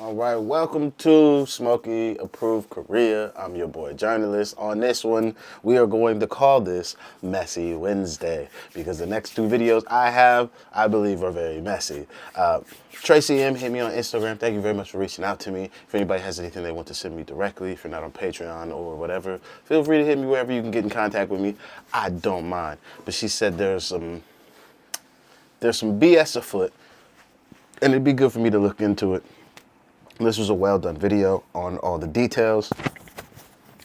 All right, welcome to Smokey Approved Korea. I'm your boy Jurnalist. On this one, we are going to call this Messy Wednesday because the next two videos I have, I believe, are very messy. Tracy M hit me on Instagram. Thank you very much for reaching out to me. If anybody has anything they want to send me directly, if you're not on Patreon or whatever, feel free to hit me wherever you can get in contact with me. I don't mind. But she said there's some BS afoot, and it'd be good for me to look into it. This was a well done video on all the details.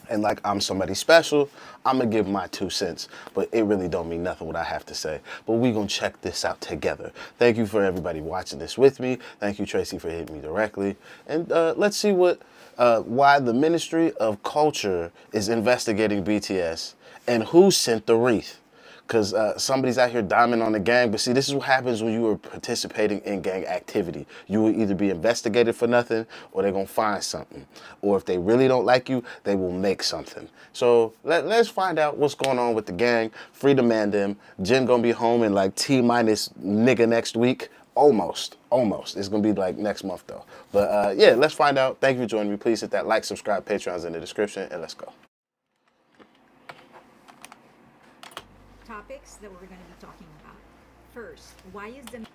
And like I'm somebody special, I'm gonna give my 2 cents. But it really don't mean nothing what I have to say. But we gonna check this out together. Thank you for everybody watching this with me. Thank you, Tracy, for hitting me directly. And let's see why the Ministry of Culture is investigating BTS and who sent the wreath. Because somebody's out here diming on the gang. But see, this is what happens when you are participating in gang activity. You will either be investigated for nothing or they're going to find something. Or if they really don't like you, they will make something. So let's find out what's going on with the gang. Free to man them. Jin going to be home in like T-minus nigga next week. Almost. It's going to be like next month though. But yeah, let's find out. Thank you for joining me. Please hit that like, subscribe, Patreon's in the description, and let's go. Topics that we're going to be talking about. First, why is the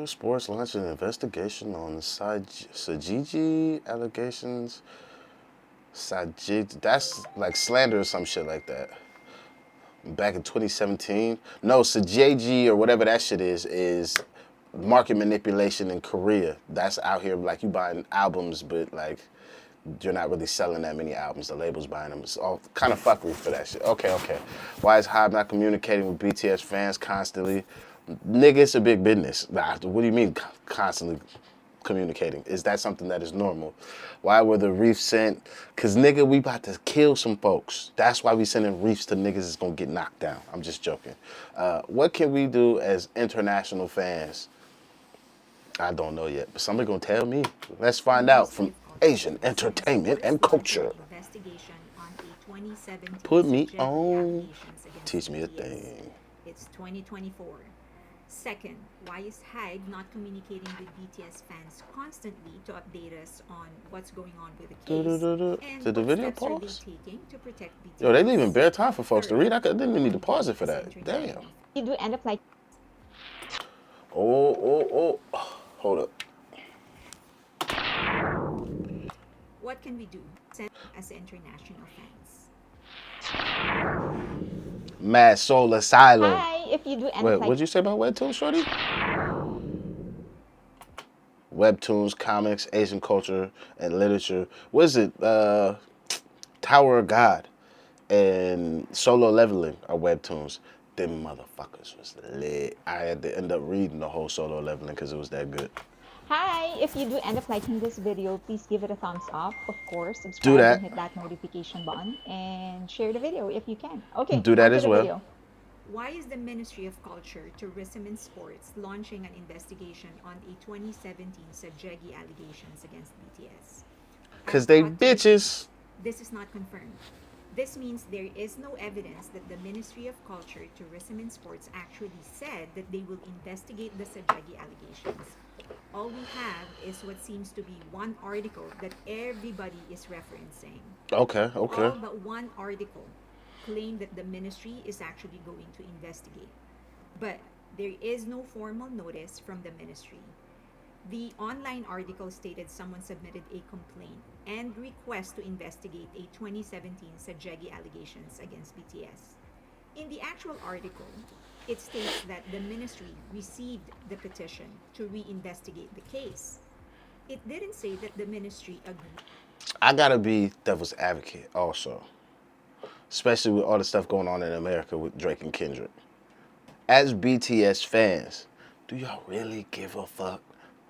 Sports launch an investigation on Sajiji allegations. Sajiji, that's like slander or some shit like that. Back in 2017. No, Sajiji or whatever that shit is market manipulation in Korea. That's out here like you buying albums, but like you're not really selling that many albums. The label's buying them. It's all kind of fuckery for that shit. Okay. Why is Hybe not communicating with BTS fans constantly? Nigga, it's a big business. What do you mean constantly communicating? Is that something that is normal? Why were the Wreaths sent? Because, nigga, we about to kill some folks. That's why we sending Wreaths to niggas that's going to get knocked down. I'm just joking. What can we do as international fans? I don't know yet, but somebody going to tell me. Let's find out from Asian entertainment and culture. investigation on a 2017 Put me subject on. allegations against Teach me a BTS. thing. It's 2024. Second, why is Hybe not communicating with BTS fans constantly to update us on what's going on with the case? And Did the what video steps are they pause? taking to protect BTS? Yo, they leaving bare time for folks to Third, read. I didn't even need to we pause it for as that. international Damn. You do end up like Oh. Hold up. What can we do as international fans? Mad Soul Asylum. hi. If you do end Wait, up like what'd you say about Webtoons, shorty? Webtoons, comics, Asian culture, and literature. What is it? Tower of God and Solo Leveling are Webtoons. Them motherfuckers was lit. I had to end up reading the whole Solo Leveling because it was that good. hi. If you do end up liking this video, please give it a thumbs up. Of course, Do subscribe that. and hit that notification button and share the video if you can. Okay, Do that on to as the well. video. Why is the Ministry of Culture, Tourism and Sports launching an investigation on a 2017 Sajegi allegations against BTS? Because they bitches. This is not confirmed. This means there is no evidence that the Ministry of Culture, Tourism and Sports actually said that they will investigate the Sajegi allegations. All we have is what seems to be one article that everybody is referencing. Okay. All but one article claim that the ministry is actually going to investigate. But there is no formal notice from the ministry. The online article stated someone submitted a complaint and request to investigate a 2017 Sajegi allegations against BTS. In the actual article, it states that the ministry received the petition to reinvestigate the case. It didn't say that the ministry agreed. I gotta be devil's advocate also. Especially with all the stuff going on in America with Drake and Kendrick. As BTS fans, do y'all really give a fuck?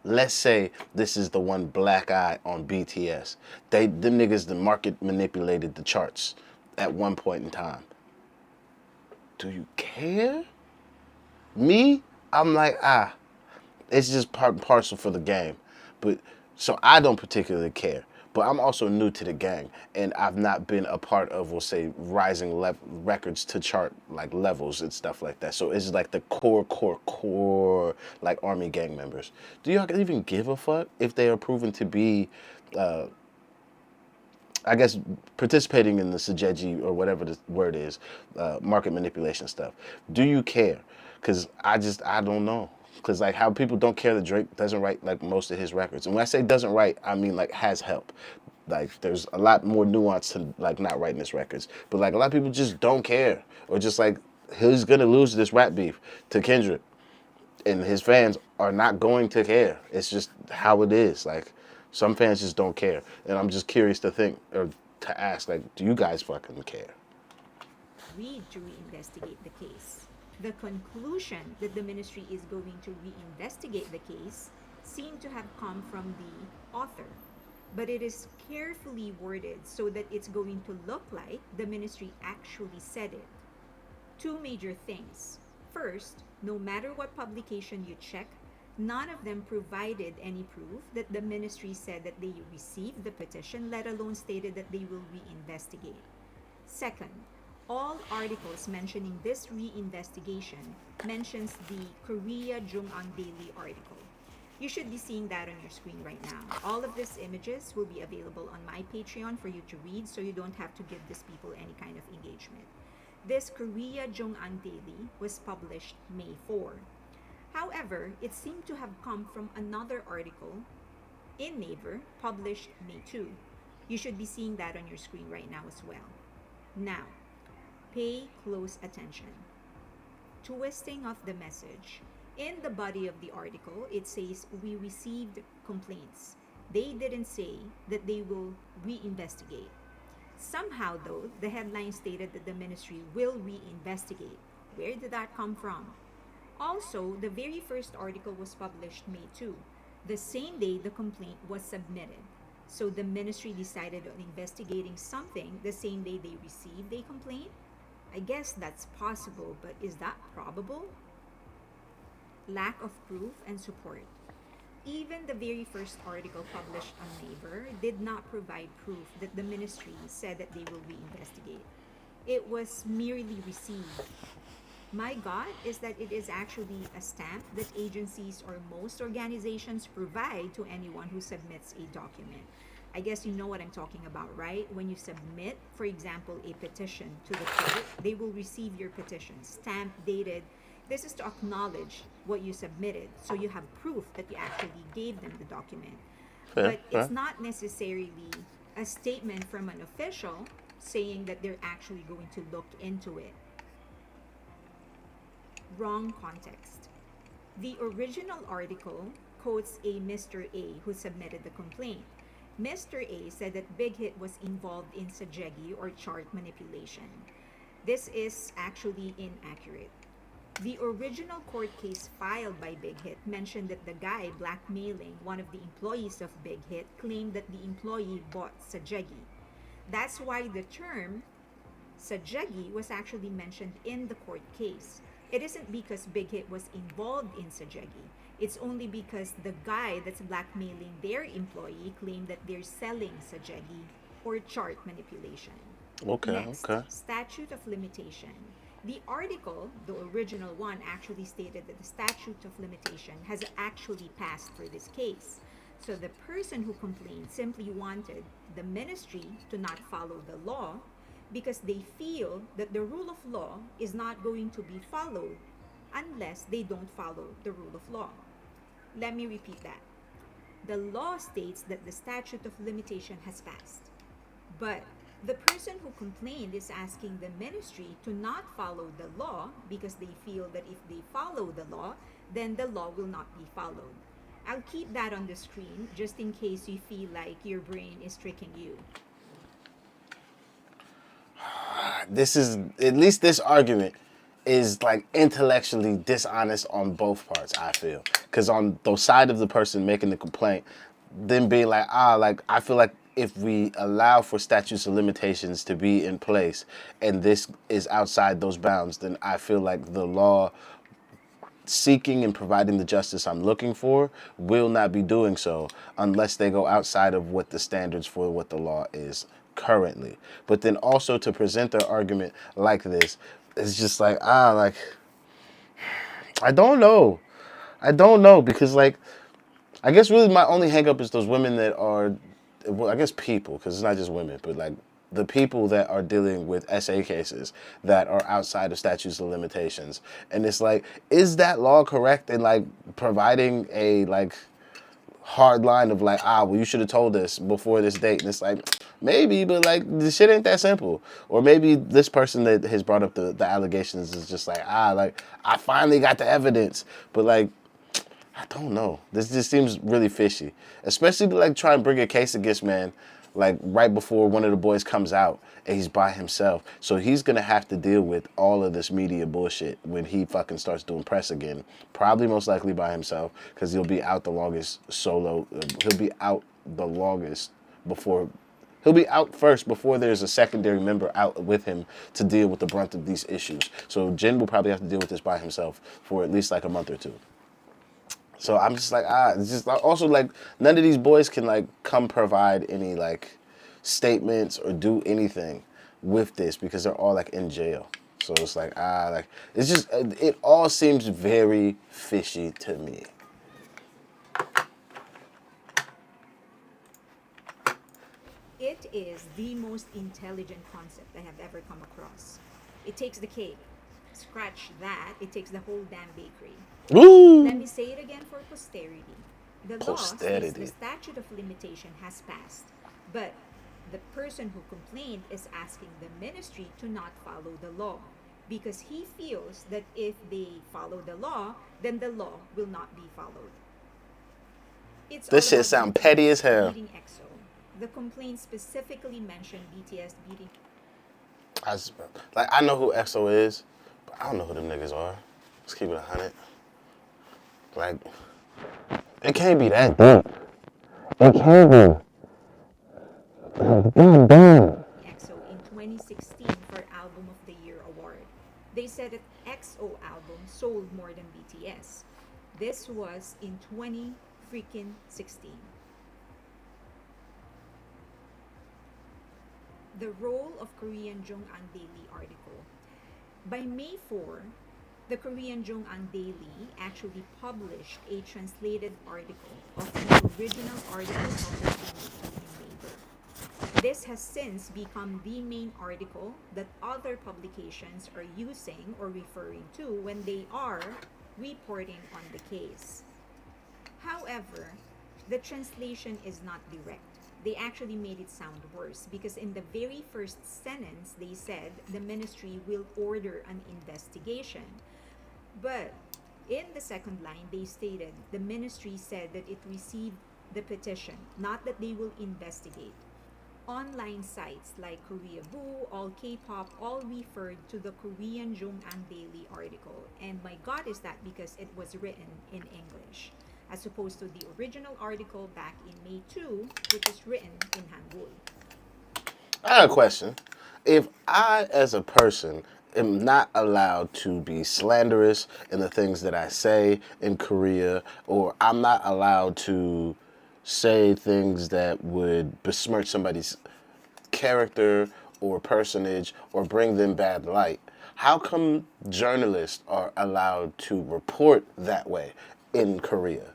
Let's say this is the one black eye on BTS. Them niggas, the market manipulated the charts at one point in time. Do you care? Me, I'm like, it's just part and parcel for the game. But so I don't particularly care. But I'm also new to the gang, and I've not been a part of, we'll say, rising records to chart like levels and stuff like that. So it's like the core, like army gang members. Do y'all even give a fuck if they are proven to be, I guess, participating in the Sajeji or whatever the word is, market manipulation stuff? Do you care? Because I don't know. Because like how people don't care that Drake doesn't write like most of his records. And when I say doesn't write, I mean like has help. Like there's a lot more nuance to like not writing his records. But like a lot of people just don't care. Or just like he's gonna lose this rap beef to Kendrick. And his fans are not going to care. It's just how it is. Like some fans just don't care, and I'm just curious to think or to ask, like, do you guys fucking care? Read to reinvestigate the case. The conclusion that the ministry is going to reinvestigate the case seemed to have come from the author, but it is carefully worded so that it's going to look like the ministry actually said it. Two major things. First, no matter what publication you check, none of them provided any proof that the ministry said that they received the petition, let alone stated that they will reinvestigate. Second, all articles mentioning this reinvestigation mentions the Korea Jung'an Daily article. You should be seeing that on your screen right now. All of these images will be available on my Patreon for you to read, so you don't have to give these people any kind of engagement. This Korea Jung'an Daily was published May 4. However, it seemed to have come from another article in Naver published May 2. You should be seeing that on your screen right now as well. Now, pay close attention. Twisting of the message. In the body of the article, it says, "We received complaints." They didn't say that they will reinvestigate. Somehow, though, the headline stated that the ministry will reinvestigate. Where did that come from? Also, the very first article was published May 2, the same day the complaint was submitted. So the ministry decided on investigating something the same day they received a complaint? I guess that's possible, but is that probable? Lack of proof and support. Even the very first article published on Naver did not provide proof that the ministry said that they will reinvestigate. It was merely received. My God is that it is actually a stamp that agencies or most organizations provide to anyone who submits a document. I guess you know what I'm talking about, right? When you submit, for example, a petition to the court, they will receive your petition, stamped, dated. This is to acknowledge what you submitted, so you have proof that you actually gave them the document. Fair, But fair. it's not necessarily a statement from an official saying that they're actually going to look into it. Wrong context. The original article quotes a Mr. A who submitted the complaint. Mr. A said that Big Hit was involved in sajegi or chart manipulation. This is actually inaccurate. The original court case filed by Big Hit mentioned that the guy blackmailing one of the employees of Big Hit claimed that the employee bought sajegi. That's why the term sajegi was actually mentioned in the court case. It isn't because Big Hit was involved in sajegi. It's only because the guy that's blackmailing their employee claimed that they're selling sajegi or chart manipulation. Okay, Next, okay. statute of limitation. The article, the original one, actually stated that the statute of limitation has actually passed for this case. So the person who complained simply wanted the ministry to not follow the law because they feel that the rule of law is not going to be followed unless they don't follow the rule of law. Let me repeat that. The law states that the statute of limitation has passed, but the person who complained is asking the ministry to not follow the law because they feel that if they follow the law, then the law will not be followed. I'll keep that on the screen just in case you feel like your brain is tricking you. This is, at least this argument is like intellectually dishonest on both parts, I feel. Because on the side of the person making the complaint, then being like, like, I feel like if we allow for statutes of limitations to be in place and this is outside those bounds, then I feel like the law seeking and providing the justice I'm looking for will not be doing so unless they go outside of what the standards for what the law is currently. But then also to present their argument like this, it's just like, like, I don't know. I don't know because, like, I guess really my only hang up is those women that are, well, I guess people, because it's not just women, but like the people that are dealing with SA cases that are outside of statutes of limitations. And it's like, is that law correct in like providing a like hard line of like, well, you should have told us before this date? And it's like, maybe, but like the shit ain't that simple. Or maybe this person that has brought up the allegations is just like, like I finally got the evidence, but like, I don't know. This just seems really fishy, especially to like try and bring a case against man, like right before one of the boys comes out and he's by himself. So he's gonna have to deal with all of this media bullshit when he fucking starts doing press again. Probably most likely by himself because he'll be out the longest solo. He'll be out the longest before. He'll be out first before there's a secondary member out with him to deal with the brunt of these issues. So Jin will probably have to deal with this by himself for at least like a month or two. So I'm just like, it's just also like none of these boys can like come provide any like statements or do anything with this because they're all like in jail. So it's like, like it's just, it all seems very fishy to me. It is the most intelligent concept I have ever come across. It takes the cake. Scratch that, it takes the whole damn bakery. Woo! Let me say it again for posterity. The law says the statute of limitation has passed, but the person who complained is asking the ministry to not follow the law because he feels that if they follow the law, then the law will not be followed. This shit sound petty as hell. Beating EXO. The complaint specifically mentioned BTS beating. I know who EXO is, but I don't know who them niggas are. Let's keep it 100. Like, it can't be that deep. It can't be. EXO in 2016 for Album of the Year award. They said that EXO album sold more than BTS. This was in 2016. The role of Korean Jong'an Daily article. By May 4, the Korean Jong'an Daily actually published a translated article of the original article published in May. This has since become the main article that other publications are using or referring to when they are reporting on the case. However, the translation is not direct. They actually made it sound worse because in the very first sentence they said the ministry will order an investigation. But in the second line they stated the ministry said that it received the petition, not that they will investigate. Online sites like Korea Boo, All K-pop, all referred to the Korean Jong'an Daily article. And my God, is that because it was written in English, as opposed to the original article back in May 2, which is written in Hangul. I have a question. If I, as a person, am not allowed to be slanderous in the things that I say in Korea, or I'm not allowed to say things that would besmirch somebody's character or personage or bring them bad light, how come journalists are allowed to report that way in Korea?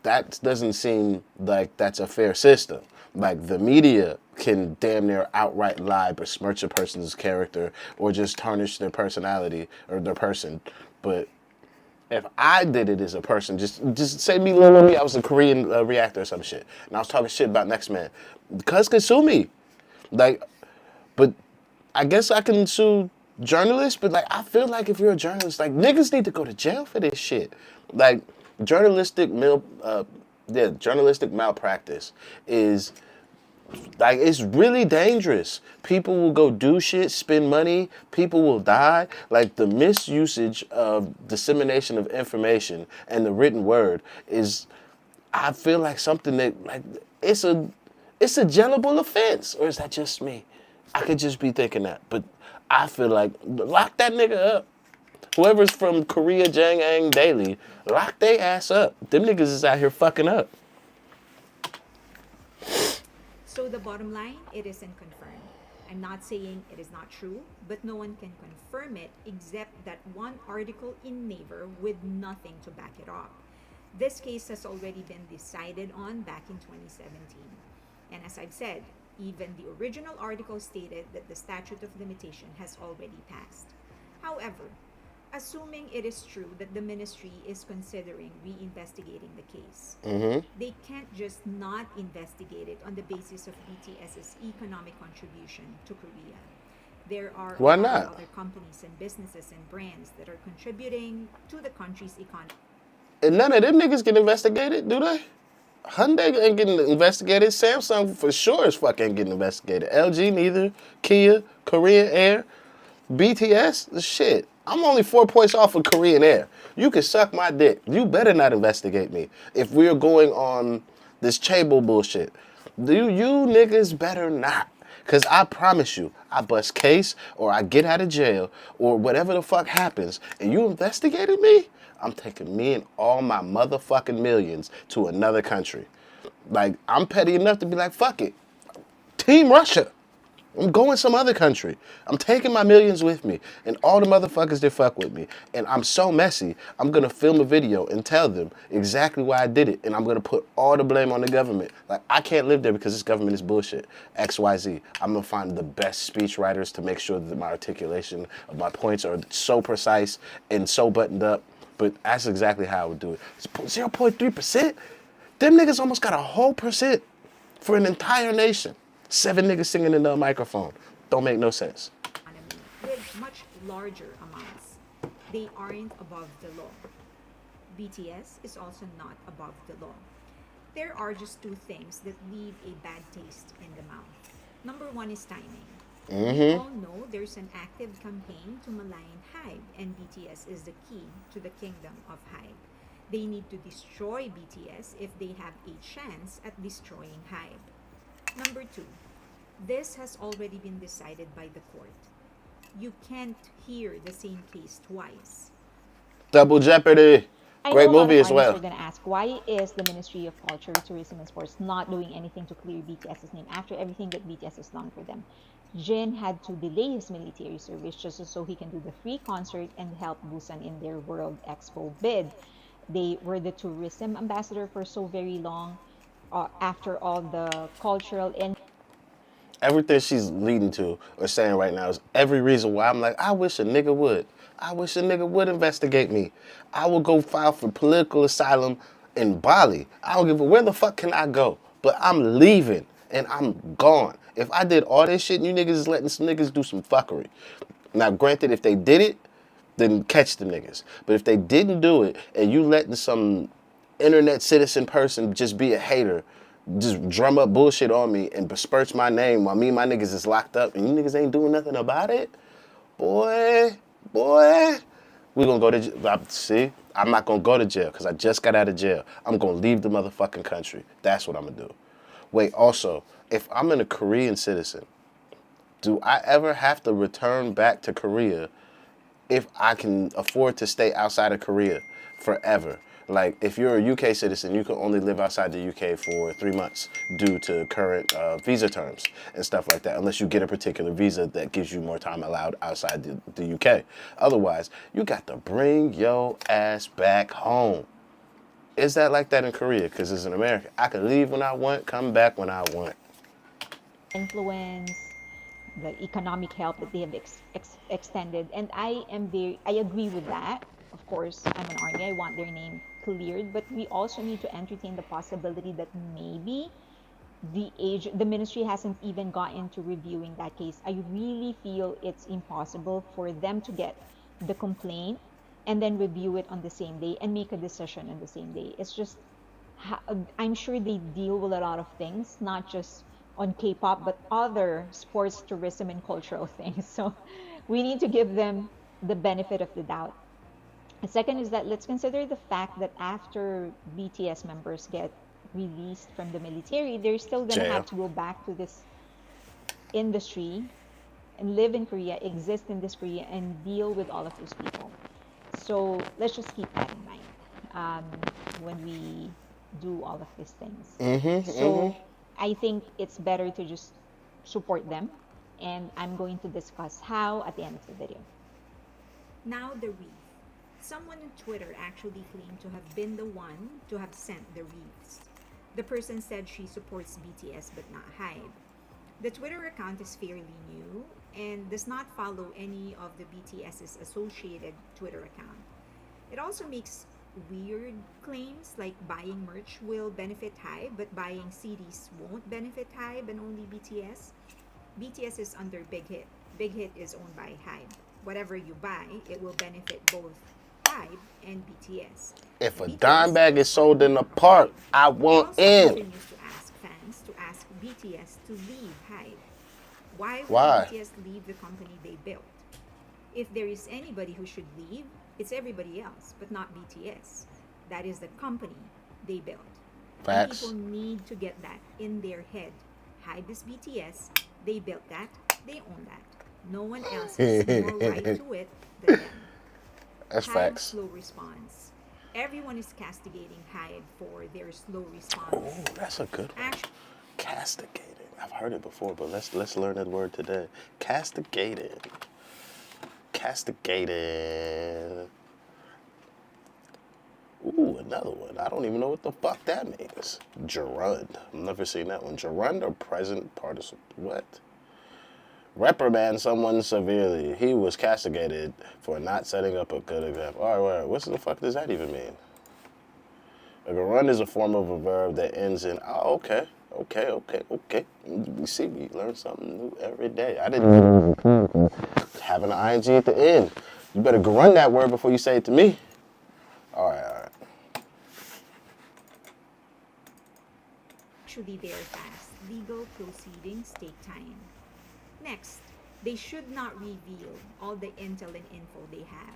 That doesn't seem like that's a fair system. Like the media can damn near outright lie, besmirch a person's character, or just tarnish their personality or their person. But if I did it as a person, just say me, I was a Korean reactor or some shit, and I was talking shit about Next Man, cuz could sue me. Like, but I guess I can sue journalists, but like I feel like if you're a journalist, like niggas need to go to jail for this shit. Like journalistic malpractice is like, it's really dangerous. People will go do shit, spend money, people will die. Like the misusage of dissemination of information and the written word is, I feel like something that like it's a jailable offense. Or is that just me? I could just be thinking that, but I feel like lock that nigga up. Whoever's from Korea Jang Daily, lock they ass up. Them niggas is out here fucking up. So the bottom line, it isn't confirmed. I'm not saying it is not true, but no one can confirm it except that one article in Naver with nothing to back it up. This case has already been decided on back in 2017. And as I've said, even the original article stated that the statute of limitation has already passed. However, assuming it is true that the ministry is considering reinvestigating the case, they can't just not investigate it on the basis of BTS's economic contribution to Korea. There are a Why lot of not? other companies and businesses and brands that are contributing to the country's economy. And none of them niggas get investigated, do they? Hyundai ain't getting investigated. Samsung for sure is fucking getting investigated. LG neither. Kia, Korean Air, BTS, shit. I'm only 4 points off of Korean Air. You can suck my dick. You better not investigate me if we're going on this Chable bullshit. You niggas better not. Cause I promise you, I bust case or I get out of jail or whatever the fuck happens and you investigated me, I'm taking me and all my motherfucking millions to another country. Like, I'm petty enough to be like, fuck it. Team Russia. I'm going some other country. I'm taking my millions with me and all the motherfuckers that fuck with me. And I'm so messy, I'm gonna film a video and tell them exactly why I did it. And I'm gonna put all the blame on the government. Like, I can't live there because this government is bullshit. XYZ. I'm gonna find the best speech writers to make sure that my articulation of my points are so precise and so buttoned up. But that's exactly how I would do it. 0.3%? Them niggas almost got a whole percent for an entire nation. 7 niggas singing into a microphone. Don't make no sense. With much larger amounts. They aren't above the law. BTS is also not above the law. There are just two things that leave a bad taste in the mouth. Number one is timing. We all know there's an active campaign to malign Hybe, and BTS is the key to the kingdom of Hybe. They need to destroy BTS if they have a chance at destroying Hybe. Number two, this has already been decided by the court. You can't hear the same case twice. Double Jeopardy. I Great know a lot of movie as artists well. are going to ask, why is the Ministry of Culture, Tourism and Sports not doing anything to clear BTS's name after everything that BTS has done for them? Jin had to delay his military service just so he can do the free concert and help Busan in their World Expo bid. They were the tourism ambassador for so very long. After all the cultural and Everything she's leading to or saying right now is every reason why I'm like, I wish a nigga would. I wish a nigga would investigate me. I will go file for political asylum in Bali. I don't give a where the fuck can I go. But I'm leaving and I'm gone. If I did all this shit, you niggas is letting some niggas do some fuckery. Now, granted, if they did it, then catch the niggas. But if they didn't do it and you letting some internet citizen person just be a hater, just drum up bullshit on me and besmirch my name while me and my niggas is locked up and you niggas ain't doing nothing about it, boy, we gonna go to jail. See, I'm not gonna go to jail because I just got out of jail. I'm gonna leave the motherfucking country. That's what I'm gonna do. Wait, also, if I'm a Korean citizen, do I ever have to return back to Korea if I can afford to stay outside of Korea forever? Like, if you're a UK citizen, you can only live outside the UK for 3 months due to current visa terms and stuff like that, unless you get a particular visa that gives you more time allowed outside the UK. Otherwise, you got to bring your ass back home. Is that like that in Korea? Because it's in America. I can leave when I want, come back when I want. influence, the economic help that they have extended. And I agree with that. Of course, I'm an army. I want their name cleared, but we also need to entertain the possibility that maybe the ministry hasn't even gotten to reviewing that case. I really feel it's impossible for them to get the complaint and then review it on the same day and make a decision on the same day. It's just, I'm sure they deal with a lot of things, not just on K-pop, but other sports, tourism, and cultural things. So we need to give them the benefit of the doubt. The second is that let's consider the fact that after BTS members get released from the military, they're still going to Jail. have to go back to this industry and live in Korea, exist in this Korea, and deal with all of those people. So let's just keep that in mind when we do all of these things. So I think it's better to just support them. And I'm going to discuss how at the end of the video. Now the wreath. Someone on Twitter actually claimed to have been the one to have sent the wreaths. The person said she supports BTS but not Hybe. The Twitter account is fairly new and does not follow any of the BTS's associated Twitter account. It also makes weird claims like buying merch will benefit Hybe, but buying CDs won't benefit Hybe and only BTS. BTS is under Big Hit. Big Hit is owned by Hybe. Whatever you buy, it will benefit both Hybe and BTS. If a dime BTS bag is sold in a park, I want also in. continues to ask fans to ask BTS to leave Hybe. Why would Why? BTS leave the company they built? If there is anybody who should leave, it's everybody else, but not BTS. That is the company they built. And Facts. people need to get that in their head. Hybe is BTS. They built that. They own that. No one else has more right to it than them. That's Hybe's facts. slow response. Everyone is castigating Hybe for their slow response. Oh, that's a good one. Actually, Castigated. I've heard it before, but let's learn that word today. Castigated. Castigated. Ooh, another one. I don't even know what the fuck that means. Gerund. I've never seen that one. Gerund or present participle. What? Reprimand someone severely. He was castigated for not setting up a good example. All right, what the fuck does that even mean? A gerund is a form of a verb that ends in, oh, okay. You see, we learn something new every day. I didn't know having an ing at the end. You better gerund that word before you say it to me. All right. they're fast. Legal proceedings take time. Next, they should not reveal all the intel and info they have.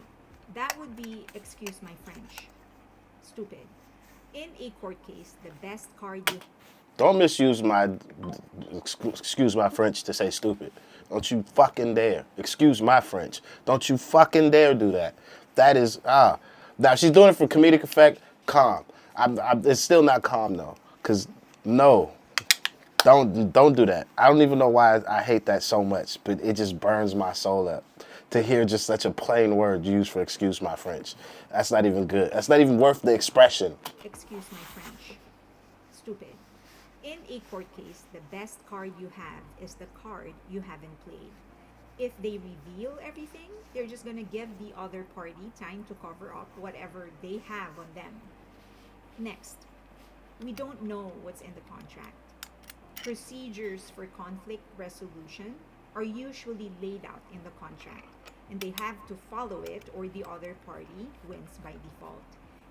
That would be, excuse my French, stupid. In a court case, the best card you Don't misuse my, excuse my French to say stupid. Don't you fucking dare. Excuse my French. Don't you fucking dare do that. That is, Now, she's doing it for comedic effect, calm. It's still not calm, though. Because, no. Don't do that. I don't even know why I hate that so much, but it just burns my soul up to hear just such a plain word used for excuse my French. That's not even good. That's not even worth the expression. excuse my French, stupid. In a court case, the best card you have is the card you haven't played. If they reveal everything, they're just gonna give the other party time to cover up whatever they have on them. Next, we don't know what's in the contract. Procedures for conflict resolution are usually laid out in the contract, and they have to follow it or the other party wins by default.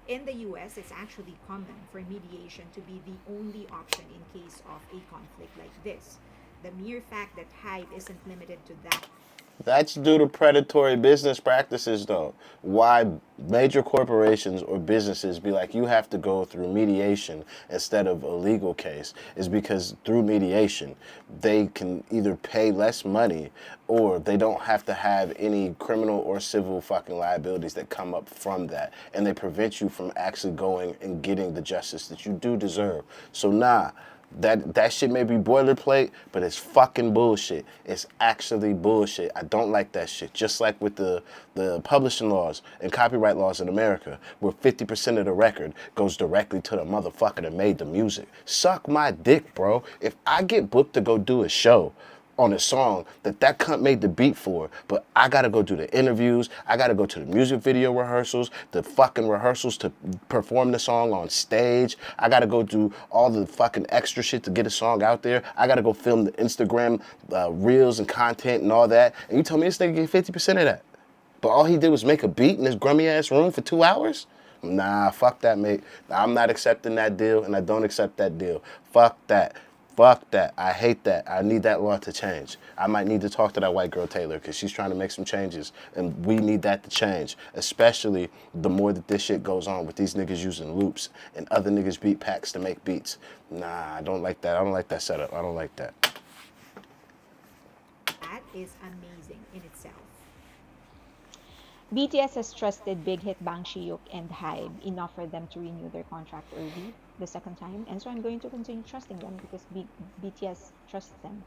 In the US, it's actually common for mediation to be the only option in case of a conflict like this. The mere fact that Hybe isn't limited to that. That's due to predatory business practices, though. Why major corporations or businesses be like, you have to go through mediation instead of a legal case is because through mediation, they can either pay less money or they don't have to have any criminal or civil fucking liabilities that come up from that. And they prevent you from actually going and getting the justice that you do deserve. So, that shit may be boilerplate, but it's fucking bullshit. It's actually bullshit. I don't like that shit. Just like with the publishing laws and copyright laws in America, where 50% of the record goes directly to the motherfucker that made the music. Suck my dick, bro. If I get booked to go do a show on a song that cunt made the beat for, but I gotta go do the interviews, I gotta go to the music video rehearsals, the fucking rehearsals to perform the song on stage, I gotta go do all the fucking extra shit to get a song out there, I gotta go film the Instagram reels and content and all that, and you tell me this nigga get 50% of that, but all he did was make a beat in this grummy ass room for 2 hours? Nah, fuck that, mate. I'm not accepting that deal, and I don't accept that deal. Fuck that. Fuck that. I hate that. I need that law to change. I might need to talk to that white girl Taylor because she's trying to make some changes. And we need that to change. Especially the more that this shit goes on with these niggas using loops and other niggas beat packs to make beats. Nah, I don't like that. I don't like that setup. I don't like that. That is amazing in itself. BTS has trusted big hit Bang Shiyuk and Hybe enough for them to renew their contract early the second time, and so I'm going to continue trusting them because BTS trusts them.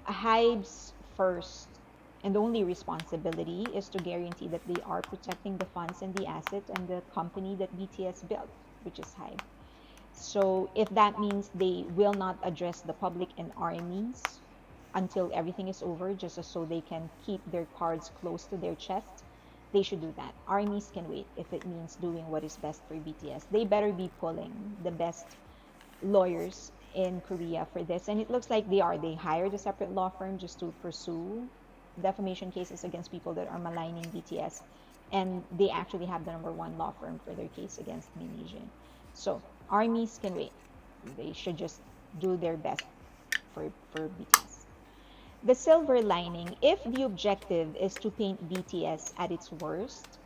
Hybe's first and only responsibility is to guarantee that they are protecting the funds and the assets and the company that BTS built, which is Hybe. So if that means they will not address the public and armies until everything is over, just so they can keep their cards close to their chest, they should do that. Armies can wait if it means doing what is best for BTS. They better be pulling the best lawyers in Korea for this. And it looks like they are. They hired a separate law firm just to pursue defamation cases against people that are maligning BTS. And they actually have the number one law firm for their case against Malaysian. So armies can wait. They should just do their best for BTS. The silver lining, if the objective is to paint BTS at its worst,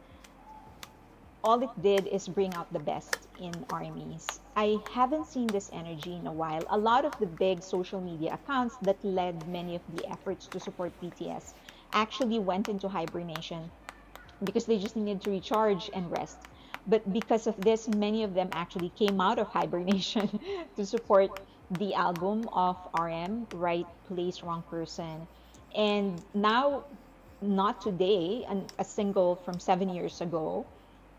all it did is bring out the best in armies. I haven't seen this energy in a while. A lot of the big social media accounts that led many of the efforts to support BTS actually went into hibernation because they just needed to recharge and rest. But because of this, many of them actually came out of hibernation to support the album of RM, Right Place, Wrong Person. And now, not today, a single from 7 years ago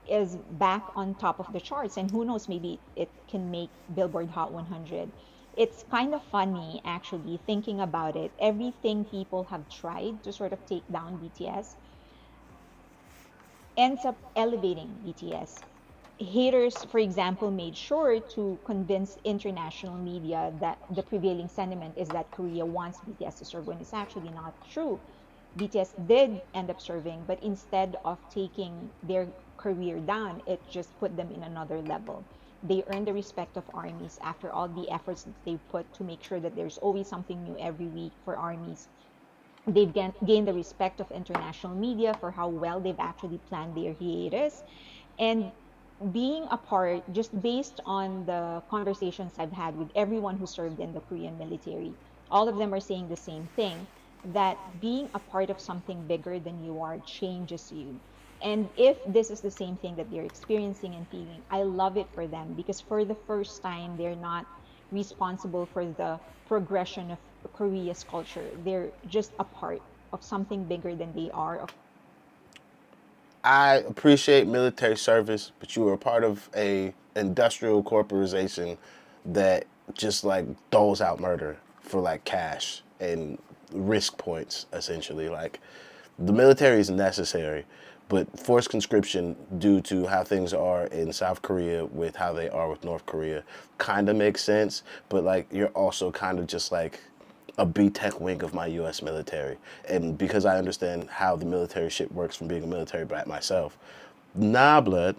is back on top of the charts. And who knows, maybe it can make Billboard Hot 100. It's kind of funny, actually, thinking about it. Everything people have tried to sort of take down BTS ends up elevating BTS. Haters, for example, made sure to convince international media that the prevailing sentiment is that Korea wants BTS to serve when it's actually not true. BTS did end up serving, but instead of taking their career down, it just put them in another level. They earned the respect of armies after all the efforts that they put to make sure that there's always something new every week for armies. They've gained the respect of international media for how well they've actually planned their hiatus. And being a part, just based on the conversations I've had with everyone who served in the Korean military, all of them are saying the same thing, that being a part of something bigger than you are changes you. And if this is the same thing that they're experiencing and feeling, I love it for them because for the first time, they're not responsible for the progression of Korea's culture. They're just a part of something bigger than they are. I appreciate military service, but you are a part of a industrial corporation that just like doles out murder for like cash and risk points essentially. Like the military is necessary, but forced conscription due to how things are in South Korea with how they are with North Korea kind of makes sense, but like you're also kind of just like a B-Tech wing of my U.S. military. And because I understand how the military shit works from being a military brat myself, nah, blood,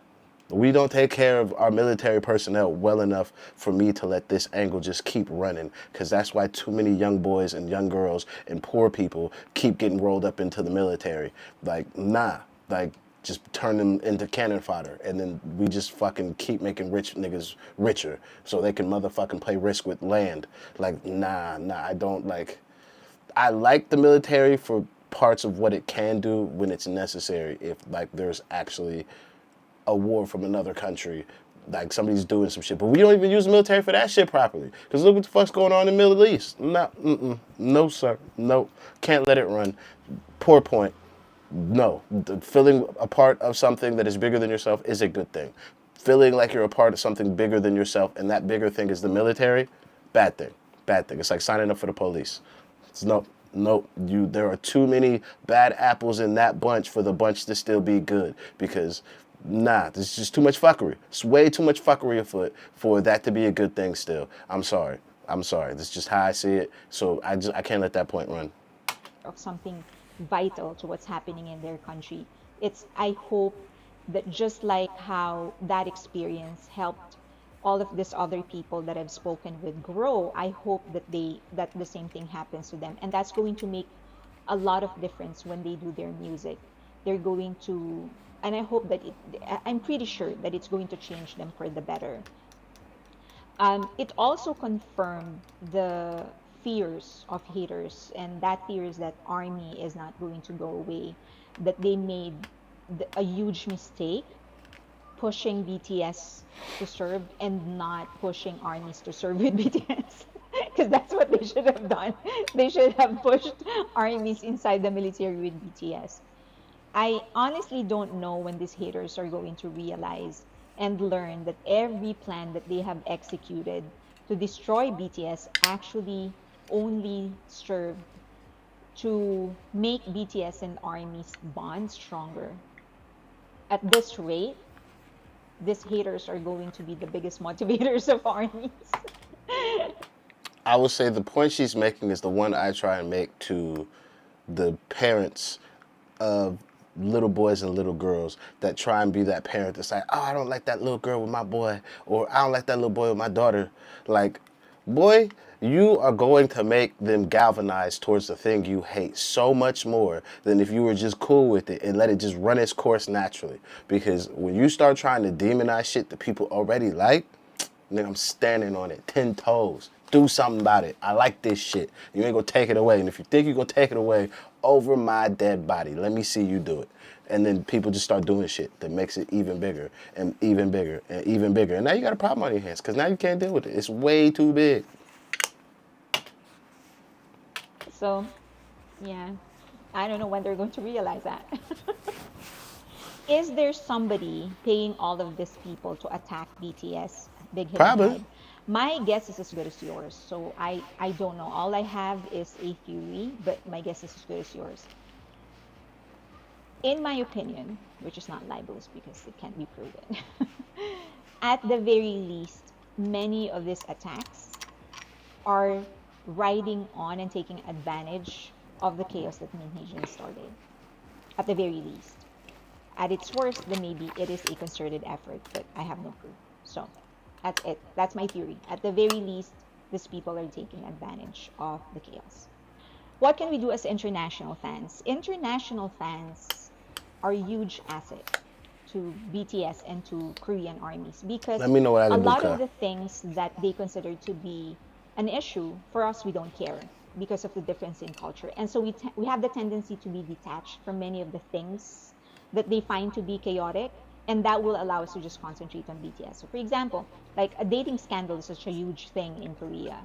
we don't take care of our military personnel well enough for me to let this angle just keep running. Because that's why too many young boys and young girls and poor people keep getting rolled up into the military. Like, nah, like, just turn them into cannon fodder, and then we just fucking keep making rich niggas richer so they can motherfucking play risk with land. Like, nah, I don't like. I like the military for parts of what it can do when it's necessary. If like there's actually a war from another country, like somebody's doing some shit, but we don't even use the military for that shit properly. Cause look what the fuck's going on in the Middle East. No, no, sir, no, can't let it run. Poor point. No, feeling a part of something that is bigger than yourself is a good thing. Feeling like you're a part of something bigger than yourself, and that bigger thing is the military, bad thing. Bad thing. It's like signing up for the police. It's no. You. There are too many bad apples in that bunch for the bunch to still be good. Because, nah, there's just too much fuckery. It's way too much fuckery afoot for that to be a good thing. Still, I'm sorry. I'm sorry. That's just how I see it. So I can't let that point run. Of something vital to what's happening in their country. I hope that just like how that experience helped all of these other people that I've spoken with grow, I hope that the same thing happens to them. And that's going to make a lot of difference when they do their music. They're going to, and I hope that I'm pretty sure that it's going to change them for the better. It also confirmed the fears of haters, and that fear is that army is not going to go away, that they made a huge mistake pushing BTS to serve and not pushing armies to serve with BTS. Because that's what they should have done. They should have pushed armies inside the military with BTS. I honestly don't know when these haters are going to realize and learn that every plan that they have executed to destroy BTS actually only served to make BTS and armies bond stronger. At this rate, these haters are going to be the biggest motivators of armies. I would say the point she's making is the one I try and make to the parents of little boys and little girls that try and be that parent that's like, oh, I don't like that little girl with my boy, or I don't like that little boy with my daughter. Like, boy, you are going to make them galvanize towards the thing you hate so much more than if you were just cool with it and let it just run its course naturally. Because when you start trying to demonize shit that people already like, nigga, I'm standing on it 10 toes. Do something about it. I like this shit. You ain't gonna take it away. And if you think you're gonna take it away over my dead body, let me see you do it. And then people just start doing shit that makes it even bigger and even bigger and even bigger. And now you got a problem on your hands because now you can't deal with it. It's way too big. So, yeah, I don't know when they're going to realize that. Is there somebody paying all of these people to attack BTS, Big Hit and Probably. Hybe? My guess is as good as yours. So I don't know. All I have is a theory, but my guess is as good as yours. In my opinion, which is not libelous because it can't be proven, at the very least, many of these attacks are riding on and taking advantage of the chaos that Minheejin started. At the very least. At its worst, then maybe it is a concerted effort, but I have no proof. So that's it. That's my theory. At the very least, these people are taking advantage of the chaos. What can we do as international fans? International fans are a huge asset to BTS and to Korean armies Let because me know what I a can do, lot of Ka. the things that they consider to be an issue for us, we don't care because of the difference in culture. And so we have the tendency to be detached from many of the things that they find to be chaotic. And that will allow us to just concentrate on BTS. So, for example, like a dating scandal is such a huge thing in Korea.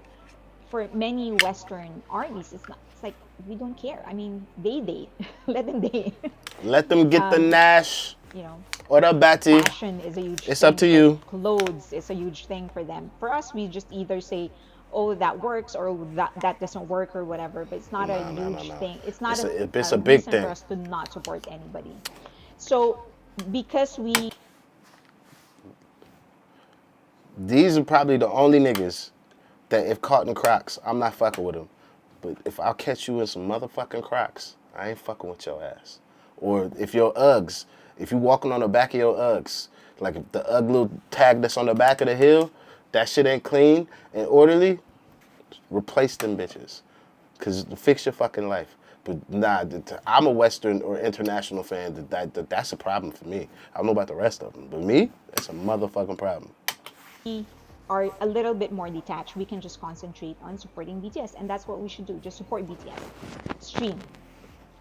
For many Western armies, it's not. It's like we don't care. I mean, they date. Let them date. Let them get the um, Nash you know, or the Batty. fashion is a huge It's up thing to for you. clothes is a huge thing for them. For us, we just either say, oh, that works or that doesn't work or whatever, but it's not a No, no, no, huge no. thing. It's not It's a a big reason for thing. us to not support anybody. So because we These are probably the only niggas that if caught in Crocs, I'm not fucking with them. But if I'll catch you in some motherfucking Crocs, I ain't fucking with your ass. Or if your Uggs, if you walking on the back of your Uggs, like if the Ugg little tag that's on the back of the heel, that shit ain't clean and orderly, replace them bitches. Cause fix your fucking life. But nah, I'm a Western or international fan. That's a problem for me. I don't know about the rest of them, but me, it's a motherfucking problem. are a little bit more detached, we can just concentrate on supporting BTS, and that's what we should do. Just support BTS. Stream.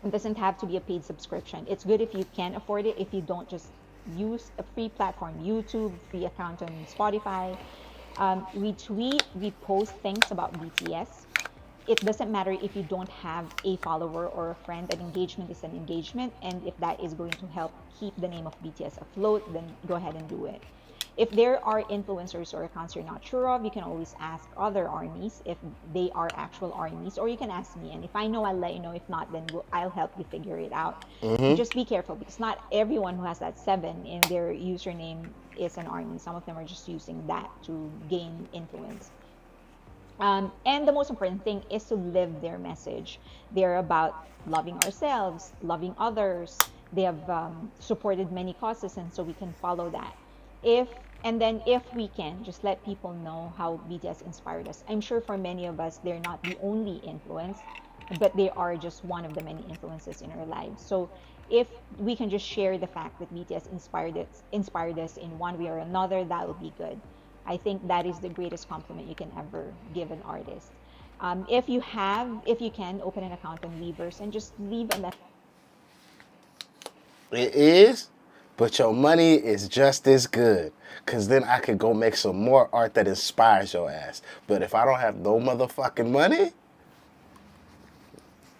It doesn't have to be a paid subscription. It's good if you can afford it. If you don't, just use a free platform, YouTube, free account on Spotify. We tweet, we post things about BTS. It doesn't matter if you don't have a follower or a friend. An engagement is an engagement, and if that is going to help keep the name of BTS afloat, then go ahead and do it. If there are influencers or accounts you're not sure of, you can always ask other armies if they are actual armies, or you can ask me. And if I know, I'll let you know. If not, then I'll help you figure it out. Just be careful because not everyone who has that 7 in their username is an army. Some of them are just using that to gain influence. And the most important thing is to live their message. They're about loving ourselves, loving others. They have supported many causes, and so we can follow that. If and then if we can just let people know how BTS inspired us. I'm sure for many of us, they're not the only influence, but they are just one of the many influences in our lives. So if we can just share the fact that BTS inspired us in one way or another, that would be good. I think that is the greatest compliment you can ever give an artist. If you can, open an account on Weverse and just leave a message It is, but your money is just as good. Cause then I could go make some more art that inspires your ass. But if I don't have no motherfucking money,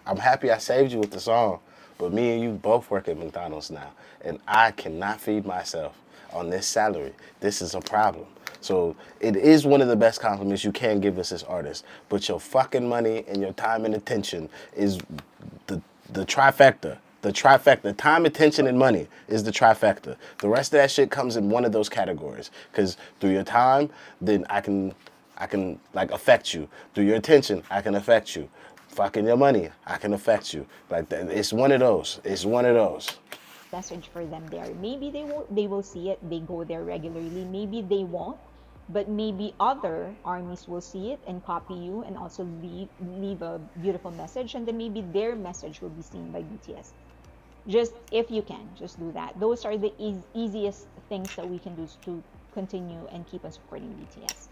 I'm happy I saved you with the song. But me and you both work at McDonald's now. And I cannot feed myself on this salary. This is a problem. So it is one of the best compliments you can give us as artists. But your fucking money and your time and attention is the trifecta. The trifecta. Time, attention, and money is the trifecta. The rest of that shit comes in one of those categories. Because through your time, then I can like affect you. Through your attention, I can affect you. Fucking your money, I can affect you. Like that. It's one of those. It's one of those. Message for them there. Maybe they will see it, they go there regularly. Maybe they won't, but maybe other armies will see it and copy you and also leave a beautiful message, and then maybe their message will be seen by BTS. Just if you can, just do that. Those are the easiest things that we can do to continue and keep on supporting BTS.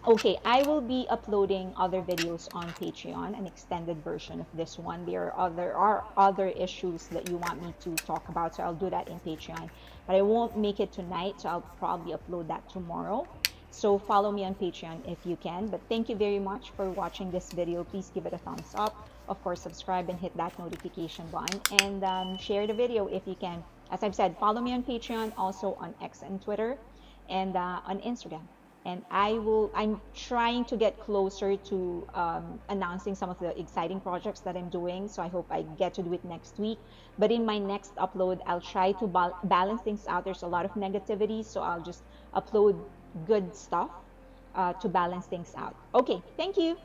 Okay, I will be uploading other videos on Patreon, an extended version of this one. There are other issues that you want me to talk about, so I'll do that in Patreon. But I won't make it tonight, so I'll probably upload that tomorrow. So follow me on Patreon if you can. But thank you very much for watching this video. Please give it a thumbs up. Of course, subscribe and hit that notification button. And share the video if you can. As I've said, follow me on Patreon, also on X and Twitter, and on Instagram. And I'm trying to get closer to announcing some of the exciting projects that I'm doing. So I hope I get to do it next week. But in my next upload, I'll try to balance things out. There's a lot of negativity, so I'll just upload good stuff to balance things out. Okay, thank you.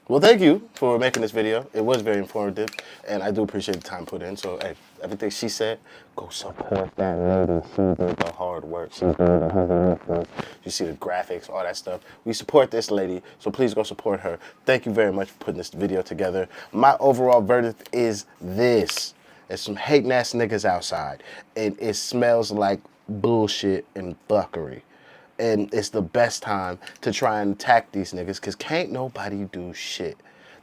Well, thank you for making this video. It was very informative, and I do appreciate the time put in. So, hey, everything she said, go support that lady. She did the hard work. She did the heavy lifting. You see the graphics, all that stuff. We support this lady, so please go support her. Thank you very much for putting this video together. My overall verdict is this. There's some hating-ass niggas outside, and it smells like bullshit and fuckery. And it's the best time to try and attack these niggas, because can't nobody do shit.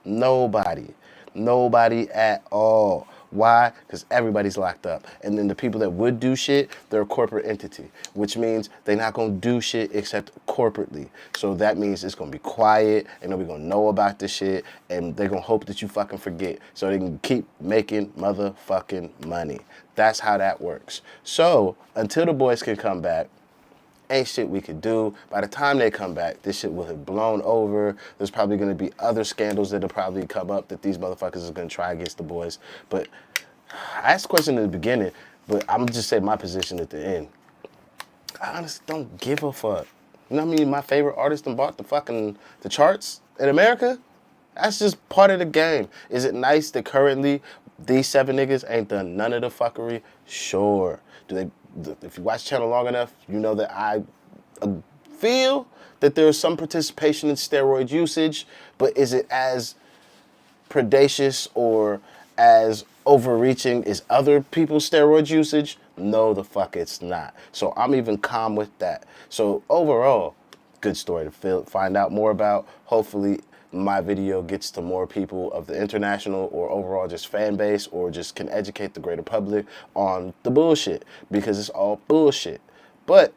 Nobody. Nobody at all. Why? Because everybody's locked up. And then the people that would do shit, they're a corporate entity, which means they're not going to do shit except corporately. So that means it's going to be quiet, and nobody's going to know about this shit, and they're going to hope that you fucking forget so they can keep making motherfucking money. That's how that works. So until the boys can come back, ain't shit we could do. By the time they come back, this shit will have blown over. There's probably going to be other scandals that'll probably come up that these motherfuckers are going to try against the boys. But I asked the question in the beginning, but I'm just saying my position at the end. I honestly don't give a fuck. You know what I mean? My favorite artist done bought the charts in America. That's just part of the game. Is it nice that currently these 7 niggas ain't done none of the fuckery? Sure. If you watch the channel long enough, you know that I feel that there is some participation in steroid usage, but is it as predacious or as overreaching as other people's steroid usage? No, the fuck it's not. So I'm even calm with that. So overall, good story to find out more about. Hopefully my video gets to more people of the international or overall just fan base, or just can educate the greater public on the bullshit, because it's all bullshit. But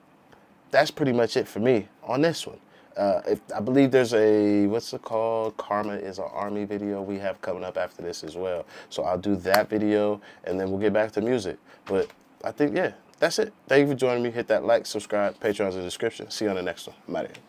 that's pretty much it for me on this one. I believe there's a, what's it called? Karma is an Army video we have coming up after this as well. So I'll do that video, and then we'll get back to music. But I think, yeah, that's it. Thank you for joining me. Hit that like, subscribe, Patreon's in the description. See you on the next one. I'm out of here.